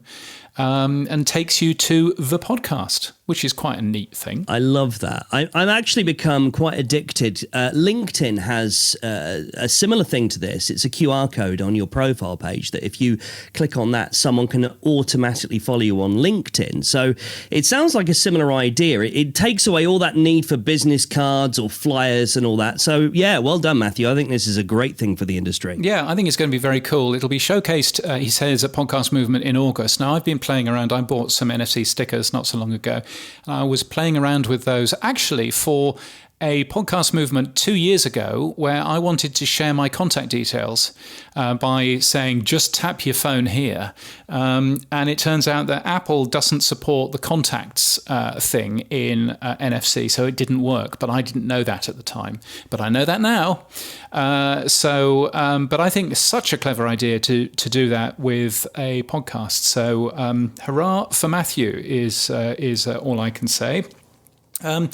And takes you to the podcast, which is quite a neat thing. I love that. I've actually become quite addicted. LinkedIn has a similar thing to this. It's a QR code on your profile page that if you click on that, someone can automatically follow you on LinkedIn. So it sounds like a similar idea. It takes away all that need for business cards or flyers and all that. So yeah, well done, Matthew. I think this is a great thing for the industry. Yeah, I think it's going to be very cool. It'll be showcased, he says, at Podcast Movement in August. Now, I've been playing around. I bought some NFC stickers not so long ago. And I was playing around with those actually for a Podcast Movement 2 years ago where I wanted to share my contact details by saying, just tap your phone here. And it turns out that Apple doesn't support the contacts thing in NFC, so it didn't work. But I didn't know that at the time. But I know that now. But I think it's such a clever idea to do that with a podcast. So hurrah for Matthew is all I can say. And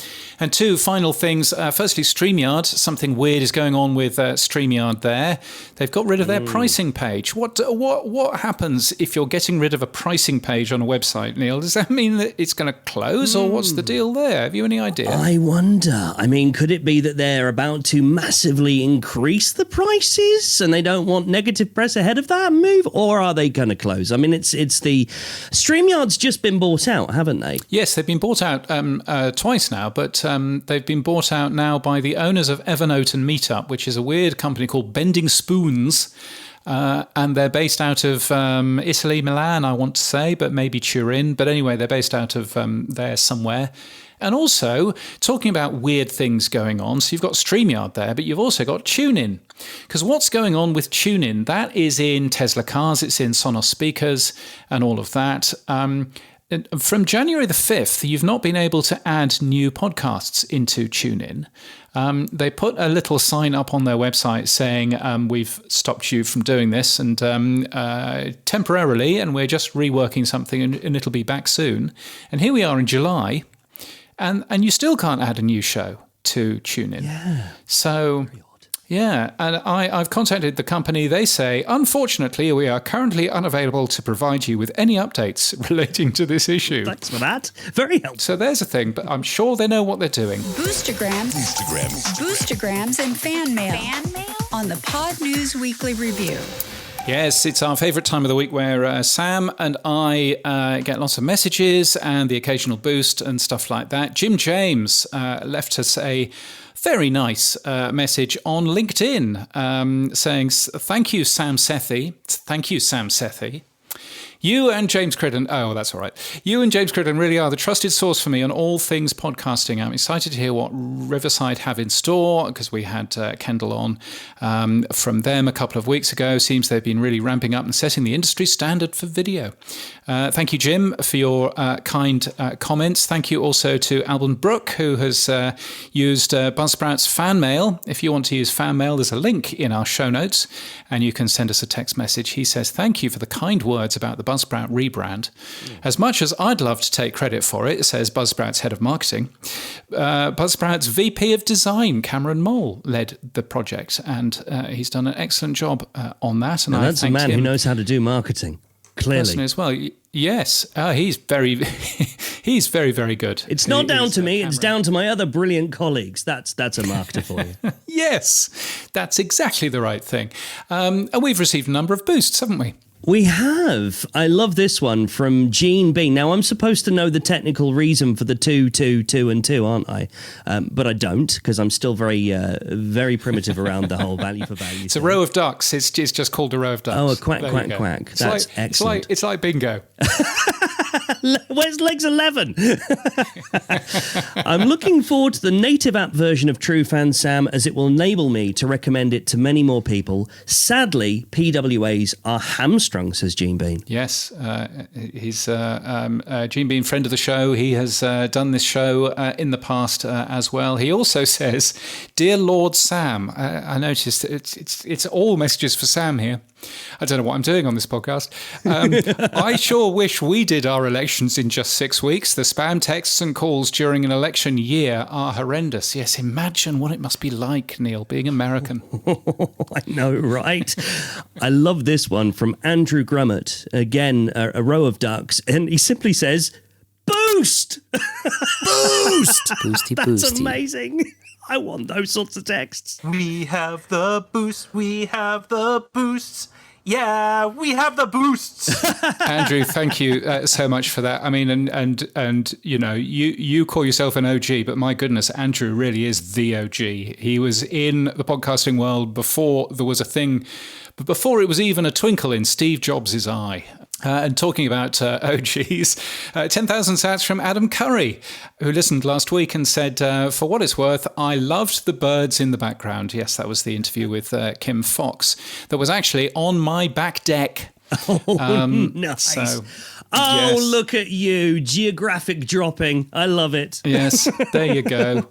two final things. Firstly, StreamYard. Something weird is going on with StreamYard there. They've got rid of their pricing page. What happens if you're getting rid of a pricing page on a website, Neil? Does that mean that it's going to close, or what's the deal there? Have you any idea? I wonder. I mean, could it be that they're about to massively increase the prices and they don't want negative press ahead of that move, or are they going to close? I mean, it's the StreamYard's just been bought out, haven't they? Yes, they've been bought out twice now, but they've been bought out now by the owners of Evernote and Meetup, which is a weird company called Bending Spoons. And they're based out of Italy, Milan, I want to say, but maybe Turin. But anyway, they're based out of there somewhere. And also, talking about weird things going on, so you've got StreamYard there, but you've also got TuneIn. Because what's going on with TuneIn, that is in Tesla cars, it's in Sonos speakers and all of that. From January the 5th, you've not been able to add new podcasts into TuneIn. They put a little sign up on their website saying, we've stopped you from doing this and temporarily, and we're just reworking something and it'll be back soon. And here we are in July. And you still can't add a new show to TuneIn. Yeah. So, yeah. And I've contacted the company. They say, unfortunately, we are currently unavailable to provide you with any updates relating to this issue. Thanks for that. Very helpful. So there's a thing, but I'm sure they know what they're doing. Boostergrams and fan mail. On the Pod News Weekly Review. Yes, it's our favourite time of the week where Sam and I get lots of messages and the occasional boost and stuff like that. Jim James left us a very nice message on LinkedIn saying, thank you, Sam Sethi. Thank you, Sam Sethi. You and James Cridden, oh, that's all right. You and James Cridden really are the trusted source for me on all things podcasting. I'm excited to hear what Riverside have in store because we had Kendall on from them a couple of weeks ago. Seems they've been really ramping up and setting the industry standard for video. Thank you, Jim, for your kind comments. Thank you also to Alban Brooke, who has used Buzzsprout's fan mail. If you want to use fan mail, there's a link in our show notes and you can send us a text message. He says, thank you for the kind words about the Buzzsprout rebrand. As much as I'd love to take credit for it, says Buzzsprout's head of marketing, Buzzsprout's VP of design, Cameron Mole, led the project, and he's done an excellent job on that. And that's a man who knows how to do marketing. Clearly, as well. Yes, he's very, he's very, very good. It's not down to me; it's down to my other brilliant colleagues. That's a marketer for you. Yes, that's exactly the right thing. And we've received a number of boosts, haven't we? We have. I love this one from Gene Bean. Now, I'm supposed to know the technical reason for the 2, 2, 2, and 2, aren't I? But I don't, because I'm still very primitive around the whole value for value. It's a row of ducks. It's just called a row of ducks. Oh, a quack, quack, quack. That's excellent. It's like bingo. Where's legs 11? I'm looking forward to the native app version of TrueFan Sam, as it will enable me to recommend it to many more people. Sadly, PWAs are hamstrung, says Gene Bean. Yes, he's Gene Bean, friend of the show. He has done this show in the past as well. He also says, "Dear Lord Sam," I noticed it's all messages for Sam here. I don't know what I'm doing on this podcast. I sure wish we did our elections in just 6 weeks. The spam texts and calls during an election year are horrendous. Yes, imagine what it must be like, Neil, being American. I know, right? I love this one from Andrew Grummett. Again, a row of ducks. And he simply says, boost! Boost! Boosty, That's boosty. amazing. I want those sorts of texts. We have the boost. We have the boosts. Yeah, we have the boosts. Andrew, thank you so much for that. I mean, and you know, you call yourself an OG, but my goodness, Andrew really is the OG. He was in the podcasting world before there was a thing, but before it was even a twinkle in Steve Jobs' eye. And talking about OGs, 10,000 sats from Adam Curry, who listened last week and said, for what it's worth, I loved the birds in the background. Yes, that was the interview with Kim Fox that was actually on my back deck. Nice. So, yes. Look at you. Geographic dropping. I love it. Yes, there you go.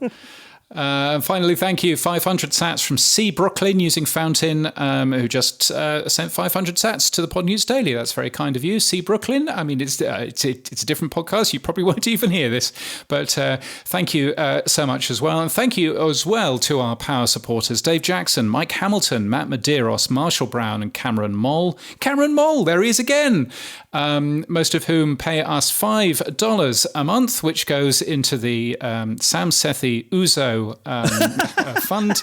And finally, thank you, 500 sats from C. Brooklyn using Fountain, who just sent 500 sats to the Pod News Daily. That's very kind of you, C. Brooklyn. I mean, it's a different podcast. You probably won't even hear this. But thank you so much as well. And thank you as well to our power supporters, Dave Jackson, Mike Hamilton, Matt Medeiros, Marshall Brown, and Cameron Mole. Cameron Mole, there he is again. Most of whom pay us $5 a month, which goes into the Sam Sethi Uzo crypto fund,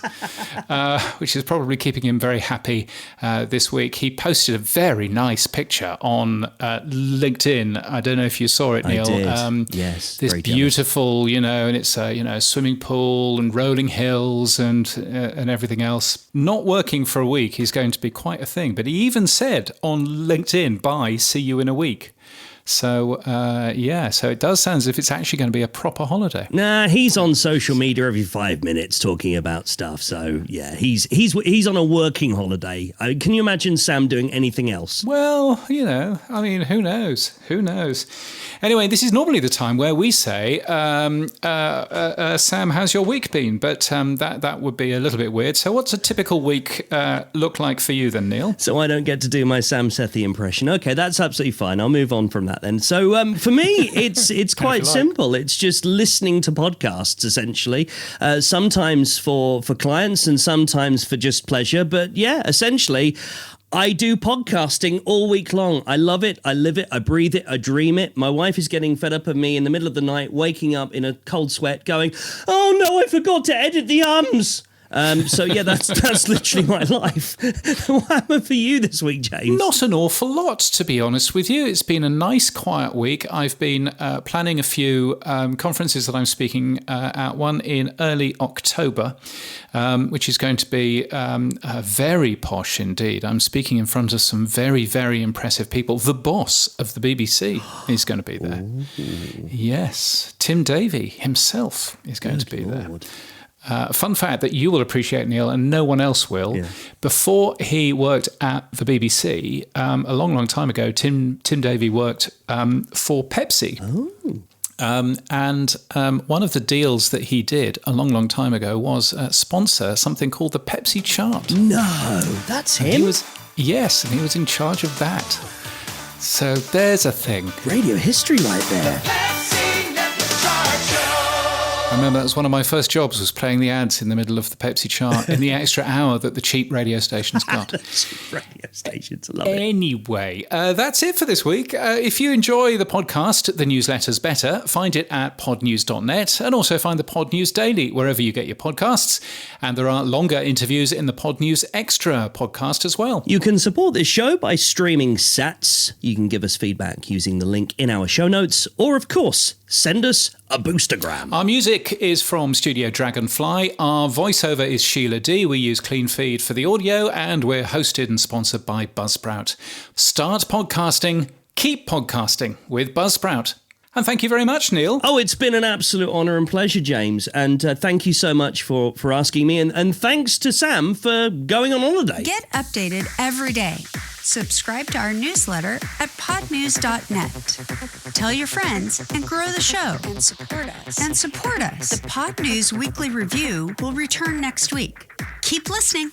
which is probably keeping him very happy this week. He posted a very nice picture on LinkedIn. I don't know if you saw it, Neil. did. Yes, this very beautiful, and it's a swimming pool and rolling hills and everything else. Not working for a week is going to be quite a thing. But he even said on LinkedIn, "Bye, see you in a week." So, so it does sound as if it's actually going to be a proper holiday. Nah, he's on social media every 5 minutes talking about stuff. So, yeah, he's on a working holiday. Can you imagine Sam doing anything else? Well, who knows? Who knows? Anyway, this is normally the time where we say, Sam, how's your week been? But that would be a little bit weird. So what's a typical week look like for you then, Neil? So I don't get to do my Sam Sethi impression. Okay, that's absolutely fine. I'll move on from that then. So for me, it's quite simple. It's just listening to podcasts, essentially. Sometimes for clients and sometimes for just pleasure. But yeah, essentially, I do podcasting all week long. I love it. I live it. I breathe it. I dream it. My wife is getting fed up of me in the middle of the night, waking up in a cold sweat going, "Oh no, I forgot to edit the ums." So yeah, that's literally my life. What happened for you this week, James? Not an awful lot, to be honest with you. It's been a nice, quiet week. I've been planning a few conferences that I'm speaking at. One in early October, which is going to be very posh indeed. I'm speaking in front of some very, very impressive people. The boss of the BBC is going to be there. Ooh. Yes, Tim Davie himself is going to be there. Fun fact that you will appreciate, Neil, and no one else will. Yeah. Before he worked at the BBC, a long, long time ago, Tim Davie worked for Pepsi. Oh. And one of the deals that he did a long, long time ago was sponsor something called the Pepsi chart. No, that's him? Yes, and he was in charge of that. So there's a thing. Radio history right there. I remember that was one of my first jobs, was playing the ads in the middle of the Pepsi chart in the extra hour that the cheap radio stations got. Radio stations, I love it. Anyway, that's it for this week. If you enjoy the podcast, the newsletter's better. Find it at podnews.net and also find the Pod News Daily wherever you get your podcasts. And there are longer interviews in the Pod News Extra podcast as well. You can support this show by streaming sats. You can give us feedback using the link in our show notes, or of course, send us a boostergram. Our music is from Studio Dragonfly. Our voiceover is Sheila D. We use Clean Feed for the audio, and we're hosted and sponsored by Buzzsprout. Start podcasting, keep podcasting with Buzzsprout. And thank you very much, Neil. Oh, it's been an absolute honour and pleasure, James. And thank you so much for asking me. And thanks to Sam for going on holiday. Get updated every day. Subscribe to our newsletter at podnews.net. Tell your friends and grow the show. And support us. The Pod News Weekly Review will return next week. Keep listening.